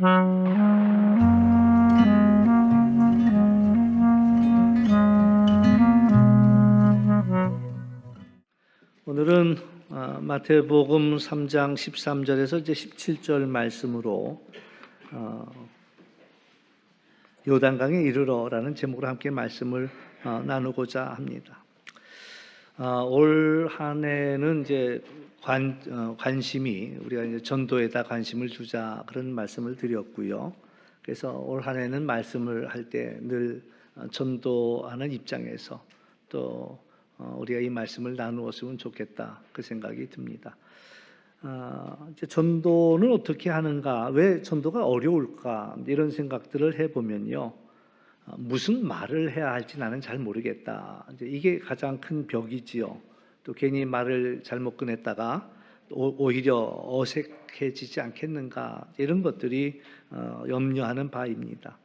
오늘은 마태복음 3장 13절에서 이제 17절 말씀으로 요단강에 이르러라는 제목으로 함께 말씀을 나누고자 합니다. 올 한 해는 이제 관심이 우리가 이제 전도에다 관심을 두자 그런 말씀을 드렸고요. 그래서 올 한 해는 말씀을 할 때 늘 전도하는 입장에서 또 우리가 이 말씀을 나누었으면 좋겠다 그 생각이 듭니다. 이제 전도는 어떻게 하는가, 왜 전도가 어려울까 이런 생각들을 해보면요, 무슨 말을 해야 할지 나는 잘 모르겠다. 이제 이게 가장 큰 벽이지요. 또 괜히 말을 잘못 꺼냈다가 오히려 어색해지지 않겠는가 이런 것들이 염려하는 바입니다.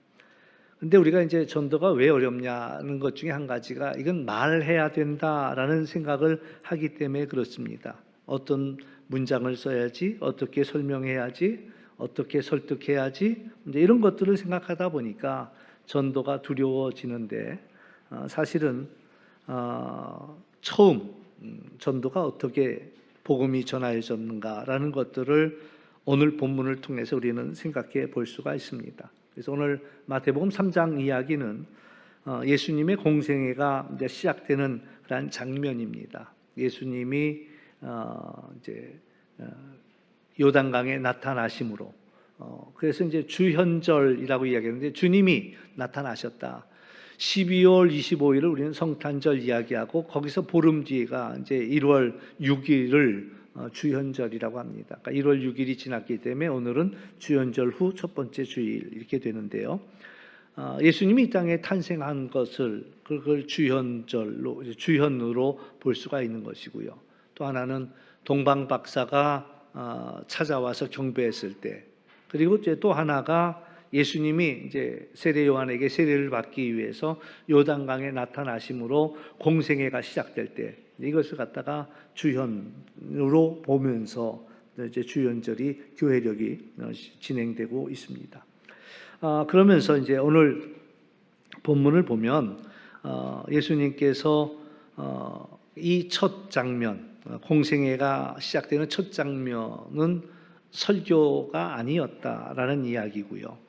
근데 우리가 이제 전도가 왜 어렵냐는 것 중에 한 가지가 이건 말해야 된다라는 생각을 하기 때문에 그렇습니다. 어떤 문장을 써야지, 어떻게 설명해야지, 어떻게 설득해야지, 이제 이런 것들을 생각하다 보니까 전도가 두려워지는데, 사실은 처음 전도가 어떻게 복음이 전하여졌는가라는 것들을 오늘 본문을 통해서 우리는 생각해 볼 수가 있습니다. 그래서 오늘 마태복음 3장 이야기는 예수님의 공생애가 이제 시작되는 그런 장면입니다. 예수님이 이제 요단강에 나타나심으로, 그래서 이제 주현절이라고 이야기하는데 주님이 나타나셨다. 12월 25일을 우리는 성탄절 이야기하고 거기서 보름 뒤가 이제 1월 6일을 주현절이라고 합니다. 그러니까 1월 6일이 지났기 때문에 오늘은 주현절 후 첫 번째 주일 이렇게 되는데요. 예수님이 이 땅에 탄생한 것을 그걸 주현으로 볼 수가 있는 것이고요. 또 하나는 동방 박사가 찾아와서 경배했을 때, 그리고 이제 또 하나가 예수님이 이제 세례 요한에게 세례를 받기 위해서 요단강에 나타나심으로 공생애가 시작될 때, 이것을 갖다가 주현으로 보면서 이제 주현절이 교회력이 진행되고 있습니다. 그러면서 이제 오늘 본문을 보면 예수님께서 이 첫 장면, 공생애가 시작되는 첫 장면은 설교가 아니었다라는 이야기고요.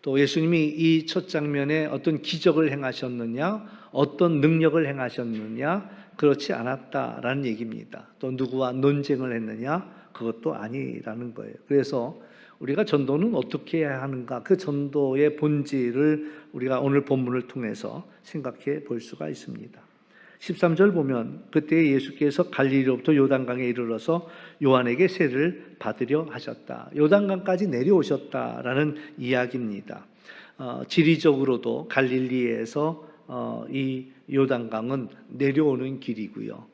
또 예수님이 이 첫 장면에 어떤 기적을 행하셨느냐, 어떤 능력을 행하셨느냐, 그렇지 않았다라는 얘기입니다. 또 누구와 논쟁을 했느냐, 그것도 아니라는 거예요. 그래서 우리가 전도는 어떻게 해야 하는가, 그 전도의 본질을 우리가 오늘 본문을 통해서 생각해 볼 수가 있습니다. 13절 보면 그때 예수께서 갈릴리로부터 요단강에 이르러서 요한에게 세례를 받으려 하셨다. 요단강까지 내려오셨다라는 이야기입니다. 지리적으로도 갈릴리에서 이 요단강은 내려오는 길이고요.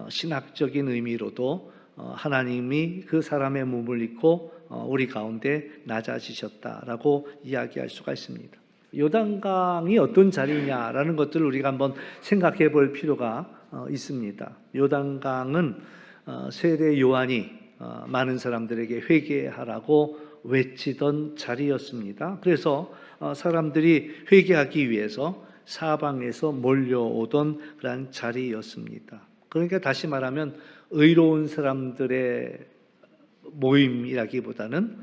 신학적인 의미로도 하나님이 그 사람의 몸을 입고 우리 가운데 낮아지셨다라고 이야기할 수가 있습니다. 요단강이 어떤 자리냐라는 것들을 우리가 한번 생각해 볼 필요가 있습니다. 요단강은 세례 요한이 많은 사람들에게 회개하라고 외치던 자리였습니다. 그래서 사람들이 회개하기 위해서 사방에서 몰려오던 그런 자리였습니다. 그러니까 다시 말하면 의로운 사람들의 모임이라기보다는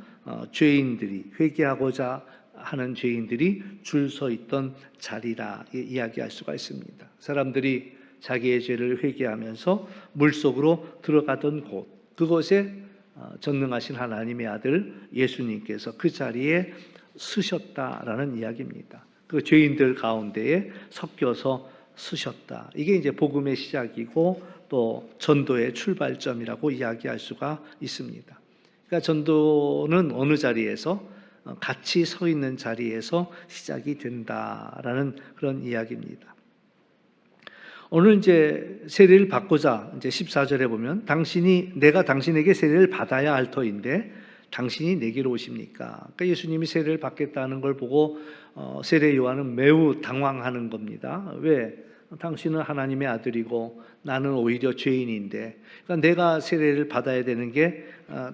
죄인들이, 회개하고자 하는 죄인들이 줄 서 있던 자리라 이야기할 수가 있습니다. 사람들이 자기의 죄를 회개하면서 물속으로 들어가던 곳, 그곳에 전능하신 하나님의 아들 예수님께서 그 자리에 서셨다라는 이야기입니다. 그 죄인들 가운데에 섞여서 서셨다. 이게 이제 복음의 시작이고 또 전도의 출발점이라고 이야기할 수가 있습니다. 그러니까 전도는 어느 자리에서, 같이 서 있는 자리에서 시작이 된다라는 그런 이야기입니다. 오늘 이제 세례를 받고자 이제 14절에 보면 내가 당신에게 세례를 받아야 할 터인데 당신이 내게로 오십니까? 그러니까 예수님이 세례를 받겠다는 걸 보고 세례 요한은 매우 당황하는 겁니다. 왜? 당신은 하나님의 아들이고 나는 오히려 죄인인데, 그러니까 내가 세례를 받아야 되는 게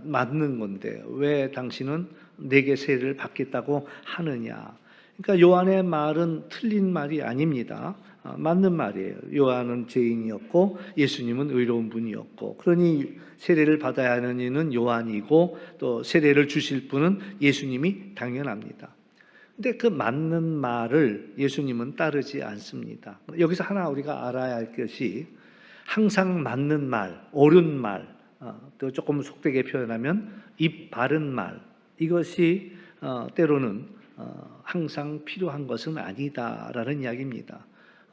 맞는 건데 왜 당신은 내게 세례를 받겠다고 하느냐. 그러니까 요한의 말은 틀린 말이 아닙니다. 맞는 말이에요. 요한은 죄인이었고 예수님은 의로운 분이었고, 그러니 세례를 받아야 하는 이는 요한이고 또 세례를 주실 분은 예수님이 당연합니다. 근데 그 맞는 말을 예수님은 따르지 않습니다. 여기서 하나 우리가 알아야 할 것이, 항상 맞는 말, 옳은 말, 또 조금 속되게 표현하면 입 바른 말, 이것이 때로는 항상 필요한 것은 아니다라는 이야기입니다.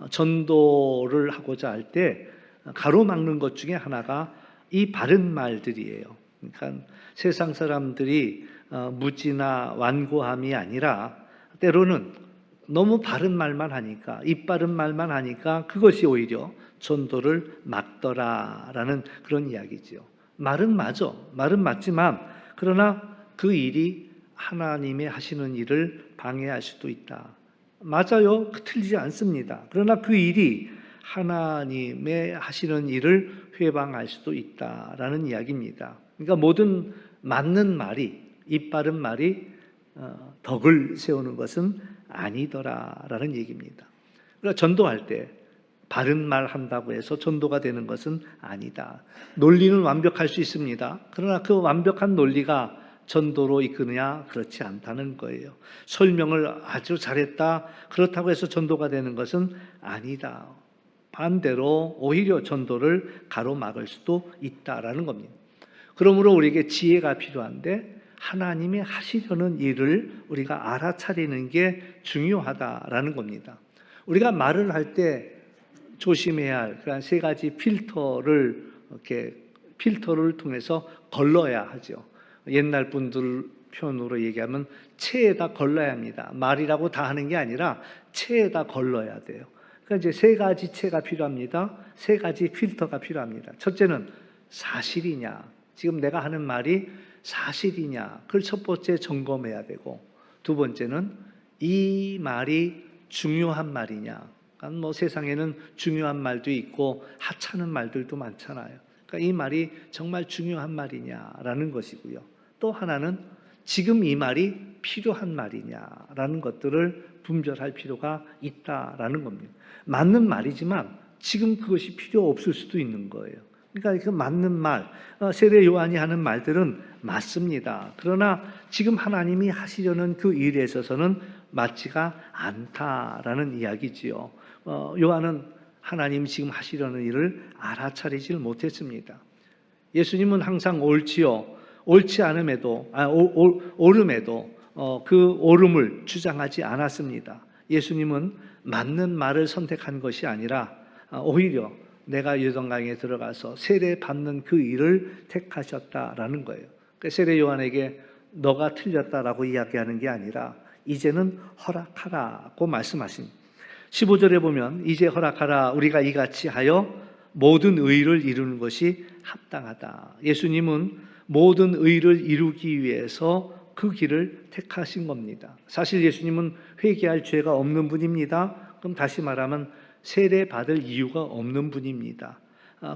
전도를 하고자 할 때 가로막는 것 중에 하나가 이 바른 말들이에요. 그러니까 세상 사람들이 무지나 완고함이 아니라 때로는 너무 바른 말만 하니까, 입 바른 말만 하니까 그것이 오히려 전도를 막더라라는 그런 이야기죠. 말은 맞아. 말은 맞지만 그러나 그 일이 하나님의 하시는 일을 방해할 수도 있다. 맞아요. 틀리지 않습니다. 그러나 그 일이 하나님의 하시는 일을 회방할 수도 있다라는 이야기입니다. 그러니까 모든 맞는 말이, 입 바른 말이 덕을 세우는 것은 아니더라라는 얘기입니다. 그러니까 전도할 때 바른 말 한다고 해서 전도가 되는 것은 아니다. 논리는 완벽할 수 있습니다. 그러나 그 완벽한 논리가 전도로 이끄느냐? 그렇지 않다는 거예요. 설명을 아주 잘했다, 그렇다고 해서 전도가 되는 것은 아니다. 반대로 오히려 전도를 가로막을 수도 있다라는 겁니다. 그러므로 우리에게 지혜가 필요한데 하나님이 하시려는 일을 우리가 알아차리는 게 중요하다라는 겁니다. 우리가 말을 할 때 조심해야 할 그런 세 가지 필터를 통해서 걸러야 하죠. 옛날 분들 표현으로 얘기하면 체에다 걸러야 합니다. 말이라고 다 하는 게 아니라 체에다 걸러야 돼요. 그러니까 이제 세 가지 체가 필요합니다. 세 가지 필터가 필요합니다. 첫째는 사실이냐, 지금 내가 하는 말이 사실이냐, 그걸 첫 번째 점검해야 되고, 두 번째는 이 말이 중요한 말이냐. 그러니까 뭐 세상에는 중요한 말도 있고 하찮은 말들도 많잖아요. 그러니까 이 말이 정말 중요한 말이냐라는 것이고요. 또 하나는 지금 이 말이 필요한 말이냐라는 것들을 분별할 필요가 있다라는 겁니다. 맞는 말이지만 지금 그것이 필요 없을 수도 있는 거예요. 그러니까 그 맞는 말, 세례 요한이 하는 말들은 맞습니다. 그러나 지금 하나님이 하시려는 그 일에 있어서는 맞지가 않다라는 이야기지요. 요한은 하나님 지금 하시려는 일을 알아차리질 못했습니다. 예수님은 항상 옳지요, 옳지 않음에도, 옳음에도 그 옳음을 주장하지 않았습니다. 예수님은 맞는 말을 선택한 것이 아니라 오히려 내가 요단강에 들어가서 세례 받는 그 일을 택하셨다라는 거예요. 그러니까 세례 요한에게 너가 틀렸다라고 이야기하는 게 아니라 이제는 허락하라고 말씀하십니다. 15절에 보면 이제 허락하라, 우리가 이같이 하여 모든 의를 이루는 것이 합당하다. 예수님은 모든 의를 이루기 위해서 그 길을 택하신 겁니다. 사실 예수님은 회개할 죄가 없는 분입니다. 그럼 다시 말하면 세례 받을 이유가 없는 분입니다.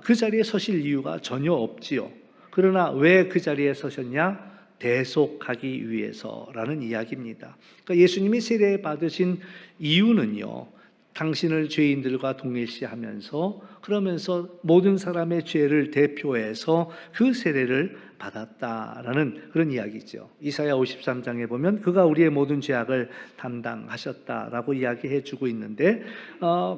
그 자리에 서실 이유가 전혀 없지요. 그러나 왜 그 자리에 서셨냐? 대속하기 위해서라는 이야기입니다. 그러니까 예수님이 세례 받으신 이유는요, 당신을 죄인들과 동일시하면서, 그러면서 모든 사람의 죄를 대표해서 그 세례를 받았다라는 그런 이야기죠. 이사야 53장에 보면 그가 우리의 모든 죄악을 담당하셨다라고 이야기해 주고 있는데,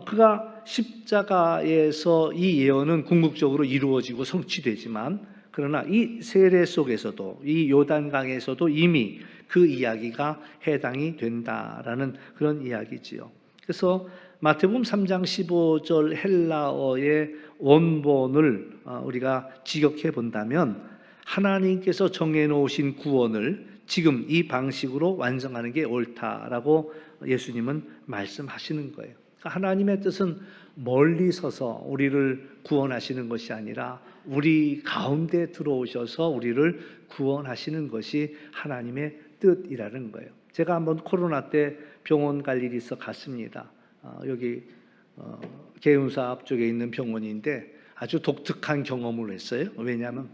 그가 십자가에서 이 예언은 궁극적으로 이루어지고 성취되지만, 그러나 이 세례 속에서도, 이 요단강에서도 이미 그 이야기가 해당이 된다라는 그런 이야기지요. 그래서 마태복음 3장 15절 헬라어의 원본을 우리가 직역해 본다면 하나님께서 정해놓으신 구원을 지금 이 방식으로 완성하는 게 옳다라고 예수님은 말씀하시는 거예요. 하나님의 뜻은 멀리 서서 우리를 구원하시는 것이 아니라 우리 가운데 들어오셔서 우리를 구원하시는 것이 하나님의 뜻이라는 거예요. 제가 한번 코로나 때 병원 갈 일이 있어 갔습니다. 여기 계운사 앞쪽에 있는 병원인데 아주 독특한 경험을 했어요. 왜냐하면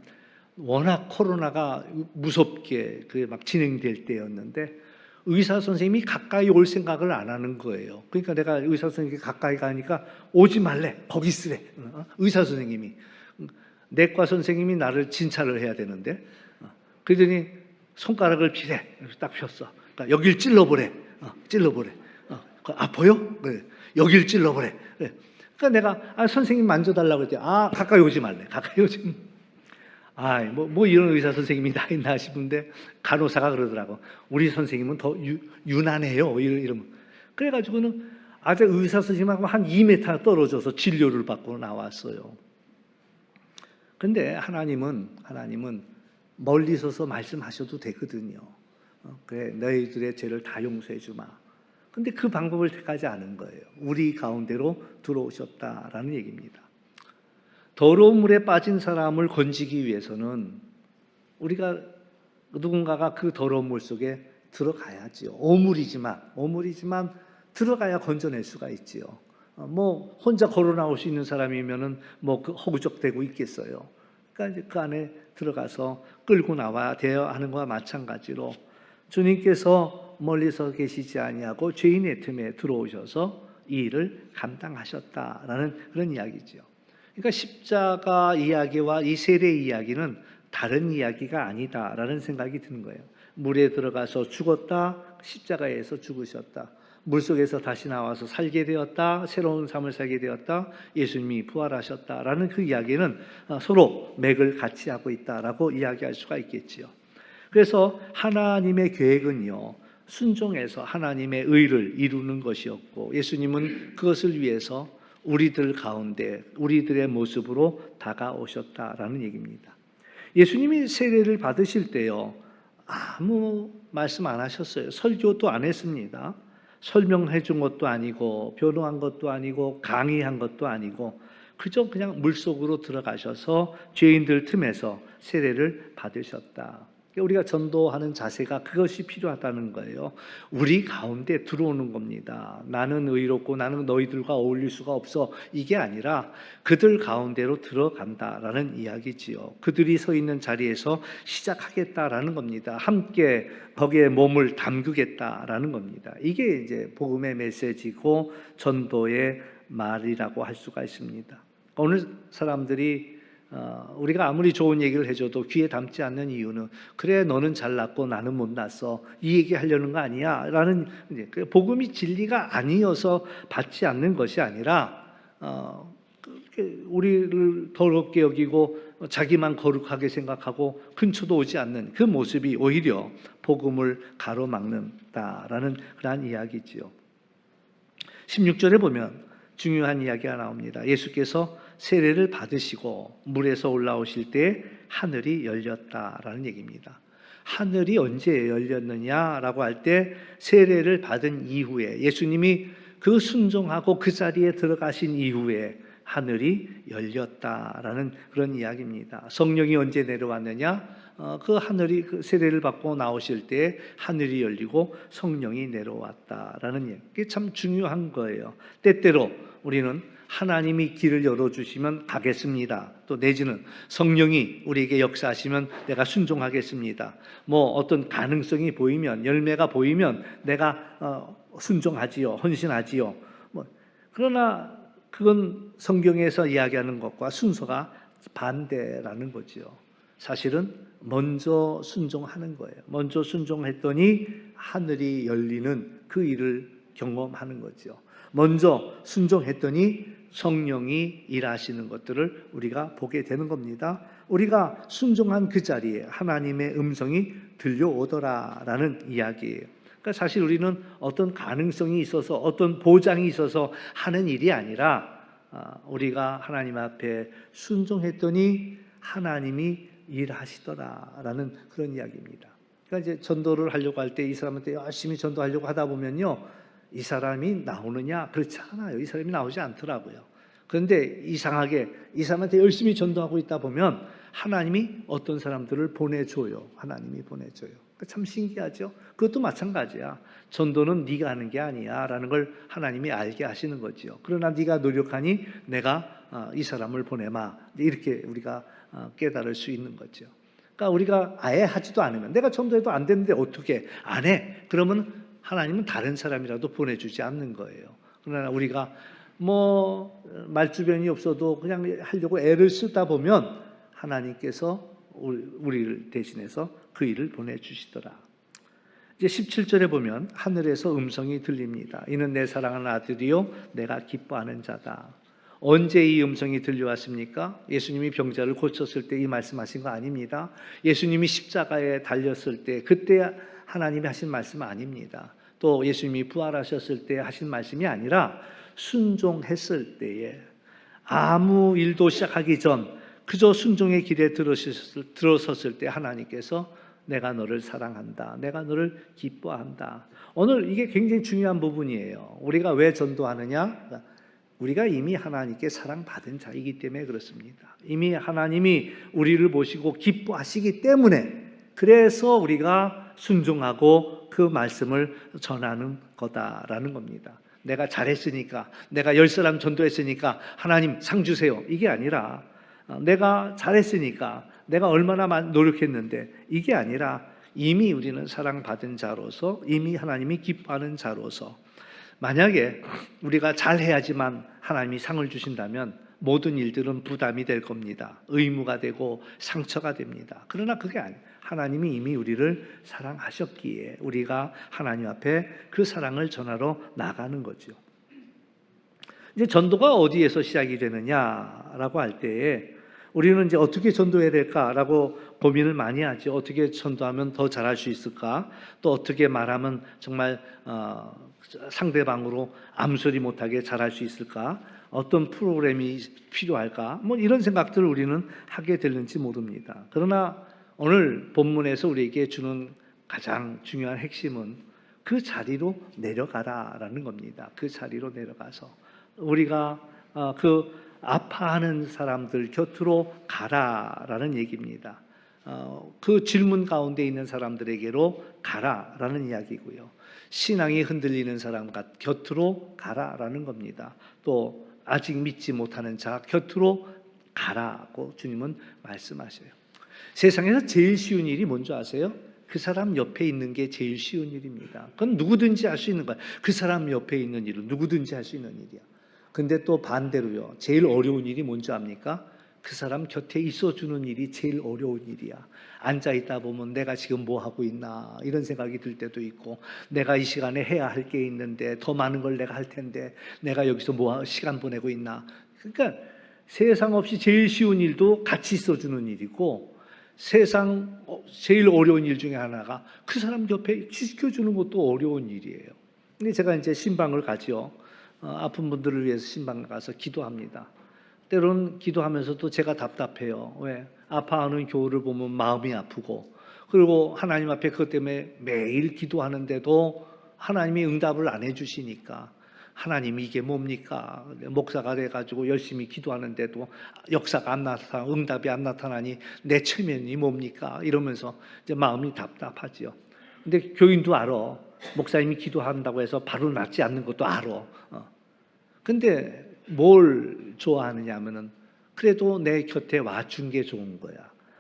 워낙 코로나가 무섭게 막 진행될 때였는데 의사 선생님이 가까이 올 생각을 안 하는 거예요. 그러니까 내가 의사 선생님께 가까이 가니까 오지 말래, 거기 있으래. 의사 선생님이. 내과 선생님이 나를 진찰을 해야 되는데, 그러더니 손가락을 피래. 딱 폈어. 그러니까 여길 찔러보래. 찔러보래. 보여? 그래. 여길 찔러보래. 그래. 그러니까 내가 선생님 만져달라고 했더니 가까이 오지 말래. 가까이 오지 말래. 뭐 이런 의사 선생님이 다 있나 싶은데 간호사가 그러더라고. 우리 선생님은 더 유난해요. 이러면. 그래가지고는 아주 의사 선생님하고 한 2m 떨어져서 진료를 받고 나왔어요. 근데 하나님은 멀리 서서 말씀하셔도 되거든요. 그래, 너희들의 죄를 다 용서해 주마. 근데 그 방법을 택하지 않은 거예요. 우리 가운데로 들어오셨다라는 얘기입니다. 더러운 물에 빠진 사람을 건지기 위해서는 우리가 누군가가 그 더러운 물 속에 들어가야지요. 오물이지만 들어가야 건져낼 수가 있지요. 뭐 혼자 걸어 나올 수 있는 사람이면은 그 허구적대고 있겠어요. 그러니까 이제 그 안에 들어가서 끌고 나와야 돼야 하는 것과 마찬가지로 주님께서 멀리서 계시지 아니하고 죄인의 틈에 들어오셔서 이 일을 감당하셨다라는 그런 이야기죠. 그러니까 십자가 이야기와 이 세례 이야기는 다른 이야기가 아니다라는 생각이 드는 거예요. 물에 들어가서 죽었다, 십자가에서 죽으셨다. 물속에서 다시 나와서 살게 되었다, 새로운 삶을 살게 되었다, 예수님이 부활하셨다라는 그 이야기는 서로 맥을 같이 하고 있다라고 이야기할 수가 있겠지요. 그래서 하나님의 계획은요, 순종해서 하나님의 의를 이루는 것이었고, 예수님은 그것을 위해서 우리들 가운데 우리들의 모습으로 다가오셨다라는 얘기입니다. 예수님이 세례를 받으실 때요, 아무 말씀 안 하셨어요. 설교도 안 했습니다. 설명해 준 것도 아니고 변호한 것도 아니고 강의한 것도 아니고 그저 그냥 물속으로 들어가셔서 죄인들 틈에서 세례를 받으셨다. 우리가 전도하는 자세가 그것이 필요하다는 거예요. 우리 가운데 들어오는 겁니다. 나는 의롭고 나는 너희들과 어울릴 수가 없어. 이게 아니라 그들 가운데로 들어간다라는 이야기지요. 그들이 서 있는 자리에서 시작하겠다라는 겁니다. 함께 거기에 몸을 담그겠다라는 겁니다. 이게 이제 복음의 메시지고 전도의 말이라고 할 수가 있습니다. 오늘 사람들이 우리가 아무리 좋은 얘기를 해줘도 귀에 담지 않는 이유는 그래 너는 잘났고 나는 못났어 이 얘기 하려는 거 아니야 라는 복음이 진리가 아니어서 받지 않는 것이 아니라 우리를 더럽게 여기고 자기만 거룩하게 생각하고 근처도 오지 않는 그 모습이 오히려 복음을 가로막는다라는 그러한 이야기지요. 16절에 보면 중요한 이야기가 나옵니다. 예수께서 세례를 받으시고 물에서 올라오실 때 하늘이 열렸다라는 얘기입니다. 하늘이 언제 열렸느냐라고 할 때 세례를 받은 이후에 예수님이 그 순종하고 그 자리에 들어가신 이후에 하늘이 열렸다라는 그런 이야기입니다. 성령이 언제 내려왔느냐? 그 하늘이 그 세례를 받고 나오실 때 하늘이 열리고 성령이 내려왔다라는 얘기. 그게 참 중요한 거예요. 때때로 우리는 하나님이 길을 열어주시면 가겠습니다. 또 내지는 성령이 우리에게 역사하시면 내가 순종하겠습니다. 뭐 어떤 가능성이 보이면 열매가 보이면 내가 순종하지요. 헌신하지요. 그러나 그건 성경에서 이야기하는 것과 순서가 반대라는 거지요. 사실은 먼저 순종하는 거예요. 먼저 순종했더니 하늘이 열리는 그 일을 경험하는 거죠. 먼저 순종했더니 성령이 일하시는 것들을 우리가 보게 되는 겁니다. 우리가 순종한 그 자리에 하나님의 음성이 들려오더라라는 이야기예요. 그러니까 사실 우리는 어떤 가능성이 있어서 어떤 보장이 있어서 하는 일이 아니라 우리가 하나님 앞에 순종했더니 하나님이 일하시더라라는 그런 이야기입니다. 그러니까 이제 전도를 하려고 할 때 이 사람한테 열심히 전도하려고 하다 보면요, 이 사람이 나오느냐? 그렇지 않아요. 이 사람이 나오지 않더라고요. 그런데 이상하게 이 사람한테 열심히 전도하고 있다 보면 하나님이 어떤 사람들을 보내줘요. 하나님이 보내줘요. 참 신기하죠. 그것도 마찬가지야. 전도는 네가 하는 게 아니야 라는 걸 하나님이 알게 하시는 거죠. 그러나 네가 노력하니 내가 이 사람을 보내마. 이렇게 우리가 깨달을 수 있는 거죠. 그러니까 우리가 아예 하지도 않으면, 내가 전도해도 안 되는데 어떻게 안 해? 그러면 하나님은 다른 사람이라도 보내주지 않는 거예요. 그러나 우리가 뭐 말주변이 없어도 그냥 하려고 애를 쓰다 보면 하나님께서 우리를 대신해서 그 일을 보내주시더라. 이제 17절에 보면 하늘에서 음성이 들립니다. 이는 내 사랑하는 아들이요 내가 기뻐하는 자다. 언제 이 음성이 들려왔습니까? 예수님이 병자를 고쳤을 때 이 말씀하신 거 아닙니다. 예수님이 십자가에 달렸을 때 그때 하나님이 하신 말씀 아닙니다. 또 예수님이 부활하셨을 때 하신 말씀이 아니라 순종했을 때에, 아무 일도 시작하기 전 그저 순종의 길에 들어섰을 때 하나님께서 내가 너를 사랑한다, 내가 너를 기뻐한다. 오늘 이게 굉장히 중요한 부분이에요. 우리가 왜 전도하느냐? 우리가 이미 하나님께 사랑받은 자이기 때문에 그렇습니다. 이미 하나님이 우리를 보시고 기뻐하시기 때문에, 그래서 우리가 순종하고 그 말씀을 전하는 거다라는 겁니다. 내가 잘했으니까, 내가 10사람 전도했으니까 하나님 상 주세요, 이게 아니라, 내가 잘했으니까, 내가 얼마나 노력했는데, 이게 아니라 이미 우리는 사랑받은 자로서, 이미 하나님이 기뻐하는 자로서, 만약에 우리가 잘해야지만 하나님이 상을 주신다면 모든 일들은 부담이 될 겁니다. 의무가 되고 상처가 됩니다. 그러나 그게 아니에요. 하나님이 이미 우리를 사랑하셨기에 우리가 하나님 앞에 그 사랑을 전하러 나가는 거죠. 이제 전도가 어디에서 시작이 되느냐라고 할 때에 우리는 이제 어떻게 전도해야 될까라고 고민을 많이 하죠. 어떻게 전도하면 더 잘할 수 있을까? 또 어떻게 말하면 정말 상대방으로 암소리 못하게 잘할 수 있을까? 어떤 프로그램이 필요할까? 뭐 이런 생각들을 우리는 하게 되는지 모릅니다. 그러나 오늘 본문에서 우리에게 주는 가장 중요한 핵심은 그 자리로 내려가라라는 겁니다. 그 자리로 내려가서 우리가 그 아파하는 사람들 곁으로 가라라는 얘기입니다. 그 질문 가운데 있는 사람들에게로 가라라는 이야기고요. 신앙이 흔들리는 사람 곁으로 가라라는 겁니다. 또 아직 믿지 못하는 자 곁으로 가라고 주님은 말씀하셔요. 세상에서 제일 쉬운 일이 뭔지 아세요? 그 사람 옆에 있는 게 제일 쉬운 일입니다. 그건 누구든지 할 수 있는 거야. 그 사람 옆에 있는 일은 누구든지 할 수 있는 일이야. 근데 또 반대로요, 제일 어려운 일이 뭔지 압니까? 그 사람 곁에 있어주는 일이 제일 어려운 일이야. 앉아있다 보면 내가 지금 뭐 하고 있나 이런 생각이 들 때도 있고, 내가 이 시간에 해야 할 게 있는데 더 많은 걸 내가 할 텐데 내가 여기서 뭐 시간 보내고 있나. 그러니까 세상 없이 제일 쉬운 일도 같이 있어주는 일이고, 세상 제일 어려운 일 중에 하나가 그 사람 옆에 지켜주는 것도 어려운 일이에요. 근데 제가 이제 신방을 가죠. 아픈 분들을 위해서 신방 가서 기도합니다. 때로는 기도하면서도 제가 답답해요. 왜? 아파하는 교우를 보면 마음이 아프고, 그리고 하나님 앞에 그것 때문에 매일 기도하는데도 하나님이 응답을 안 해주시니까, 하나님이 이게 뭡니까? 목사가 돼가지고 열심히 기도하는데도 역사가 안 나타나, 응답이 안 나타나니 내 체면이 뭡니까? 이러면서 이제 마음이 답답하지요. 근데 교인도 알아. 목사님이 기도한다고 해서 바로 낫지 않는 것도 알아. 근데 뭘 좋아하느냐 하면은, 그래도 내 곁에 와준 게 좋은 거야.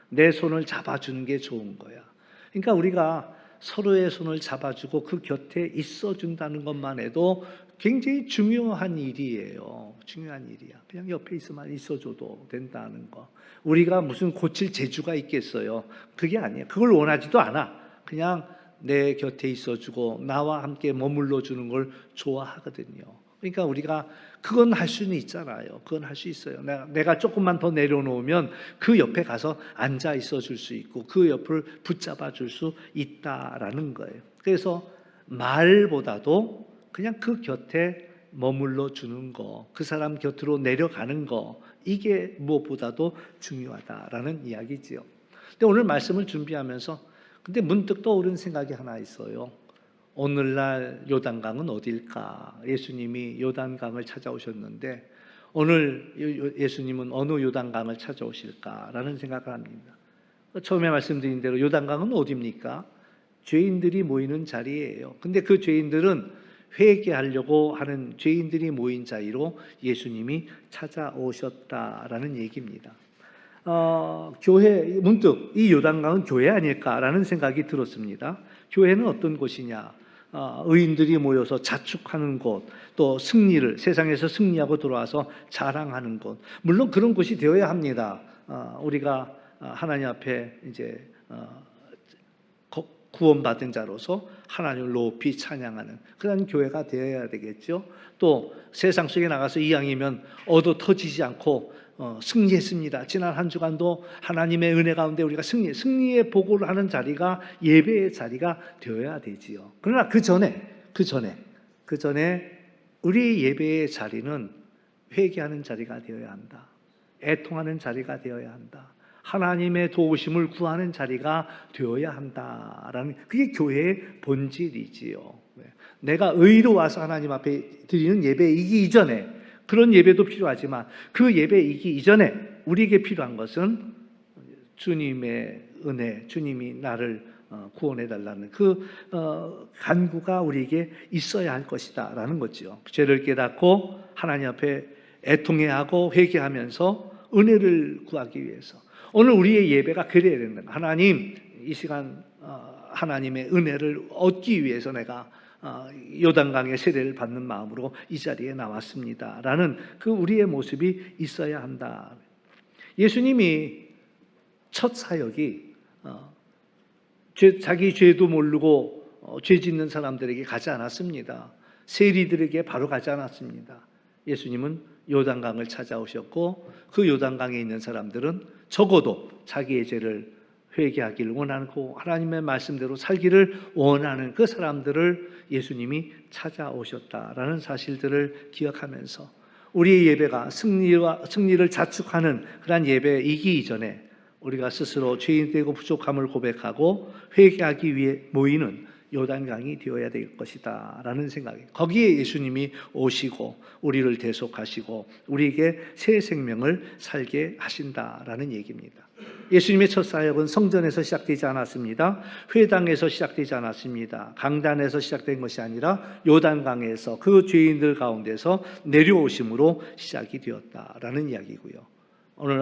내 손을 잡아주는 게 좋은 거야. 그러니까 우리가 서로의 손을 잡아주고 그 곁에 있어준다는 것만 해도 굉장히 중요한 일이에요. 중요한 일이야. 그냥 옆에 있어줘도 된다는 거. 우리가 무슨 고칠 재주가 있겠어요? 그게 아니에요. 그걸 원하지도 않아. 그냥 내 곁에 있어주고 나와 함께 머물러 주는 걸 좋아하거든요. 그러니까 우리가 그건 할 수는 있잖아요. 그건 할 수 있어요. 내가 조금만 더 내려놓으면 그 옆에 가서 앉아 있어 줄 수 있고 그 옆을 붙잡아 줄 수 있다라는 거예요. 그래서 말보다도 그냥 그 곁에 머물러 주는 거, 그 사람 곁으로 내려가는 거, 이게 무엇보다도 중요하다라는 이야기지요. 근데 오늘 말씀을 준비하면서 근데 문득 떠오른 생각이 하나 있어요. 오늘날 요단강은 어딜까? 예수님이 요단강을 찾아오셨는데 오늘 예수님은 어느 요단강을 찾아오실까라는 생각을 합니다. 처음에 말씀드린 대로 요단강은 어디입니까? 죄인들이 모이는 자리예요. 근데 그 죄인들은 회개하려고 하는 죄인들이 모인 자리로 예수님이 찾아오셨다라는 얘기입니다. 교회 문득 이 요단강은 교회 아닐까라는 생각이 들었습니다. 교회는 어떤 곳이냐? 의인들이 모여서 자축하는 곳, 또 승리를 세상에서 승리하고 돌아와서 자랑하는 곳. 물론 그런 곳이 되어야 합니다. 우리가 하나님 앞에 이제 구원받은 자로서 하나님을 높이 찬양하는 그런 교회가 되어야 되겠죠. 또 세상 속에 나가서 이왕이면 얻어 터지지 않고 승리했습니다. 지난 한 주간도 하나님의 은혜 가운데 우리가 승리의 보고를 하는 자리가 예배의 자리가 되어야 되지요. 그러나 그 전에 우리 예배의 자리는 회개하는 자리가 되어야 한다. 애통하는 자리가 되어야 한다. 하나님의 도우심을 구하는 자리가 되어야 한다라는 그게 교회의 본질이지요. 내가 의로 와서 하나님 앞에 드리는 예배이기 이전에 그런 예배도 필요하지만 그 예배이기 이전에 우리에게 필요한 것은 주님의 은혜, 주님이 나를 구원해 달라는 그 간구가 우리에게 있어야 할 것이다라는 거죠. 죄를 깨닫고 하나님 앞에 애통해야 하고 회개하면서 은혜를 구하기 위해서 오늘 우리의 예배가 그래야 된다. 하나님, 이 시간 하나님의 은혜를 얻기 위해서 내가 요단강의 세례를 받는 마음으로 이 자리에 나왔습니다. 라는 그 우리의 모습이 있어야 한다. 예수님이 첫 사역이 자기 죄도 모르고 죄 짓는 사람들에게 가지 않았습니다. 세리들에게 바로 가지 않았습니다. 예수님은 요단강을 찾아오셨고 그 요단강에 있는 사람들은 적어도 자기의 죄를 회개하기를 원하고 하나님의 말씀대로 살기를 원하는 그 사람들을 예수님이 찾아오셨다라는 사실들을 기억하면서 우리의 예배가 승리를 자축하는 그런 예배이기 이전에 우리가 스스로 죄인되고 부족함을 고백하고 회개하기 위해 모이는 요단강이 되어야 될 것이다 라는 생각이 거기에 예수님이 오시고 우리를 대속하시고 우리에게 새 생명을 살게 하신다라는 얘기입니다. 예수님의 첫 사역은 성전에서 시작되지 않았습니다. 회당에서 시작되지 않았습니다. 강단에서 시작된 것이 아니라 요단강에서 그 죄인들 가운데서 내려오심으로 시작이 되었다라는 이야기고요. 오늘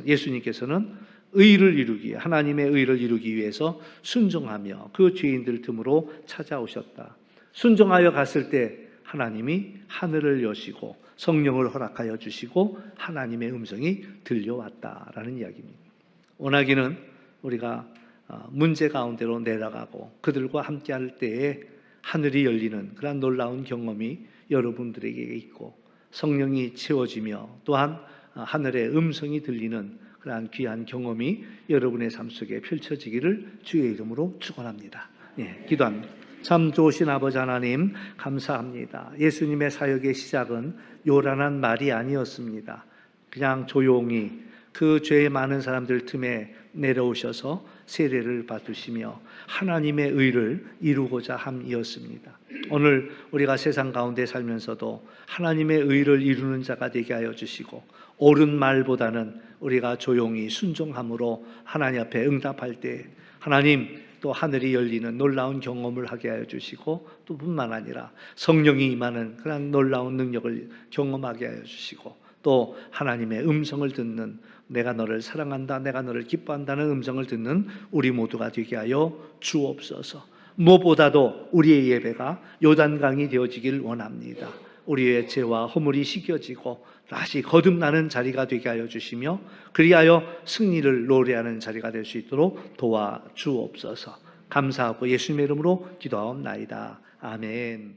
예수님께서는 의를 이루기, 하나님의 의를 이루기 위해서 순종하며 그 죄인들 틈으로 찾아오셨다. 순종하여 갔을 때 하나님이 하늘을 여시고 성령을 허락하여 주시고 하나님의 음성이 들려왔다라는 이야기입니다. 원하기는 우리가 문제 가운데로 내려가고 그들과 함께할 때에 하늘이 열리는 그런 놀라운 경험이 여러분들에게 있고 성령이 채워지며 또한 하늘의 음성이 들리는 그러한 귀한 경험이 여러분의 삶 속에 펼쳐지기를 주의 이름으로 축원합니다. 기도합니다. 참 좋으신 아버지 하나님 감사합니다. 예수님의 사역의 시작은 요란한 말이 아니었습니다. 그냥 조용히 그 죄 많은 사람들 틈에 내려오셔서 세례를 받으시며 하나님의 의를 이루고자 함이었습니다. 오늘 우리가 세상 가운데 살면서도 하나님의 의를 이루는 자가 되게 하여 주시고 옳은 말보다는 우리가 조용히 순종함으로 하나님 앞에 응답할 때 하나님 또 하늘이 열리는 놀라운 경험을 하게 하여 주시고 또 뿐만 아니라 성령이 임하는 그런 놀라운 능력을 경험하게 하여 주시고 또 하나님의 음성을 듣는 내가 너를 사랑한다, 내가 너를 기뻐한다는 음성을 듣는 우리 모두가 되게 하여 주옵소서. 무엇보다도 우리의 예배가 요단강이 되어지길 원합니다. 우리의 죄와 허물이 씻겨지고 다시 거듭나는 자리가 되게 하여 주시며 그리하여 승리를 노래하는 자리가 될 수 있도록 도와주옵소서. 감사하고 예수님의 이름으로 기도하옵나이다. 아멘.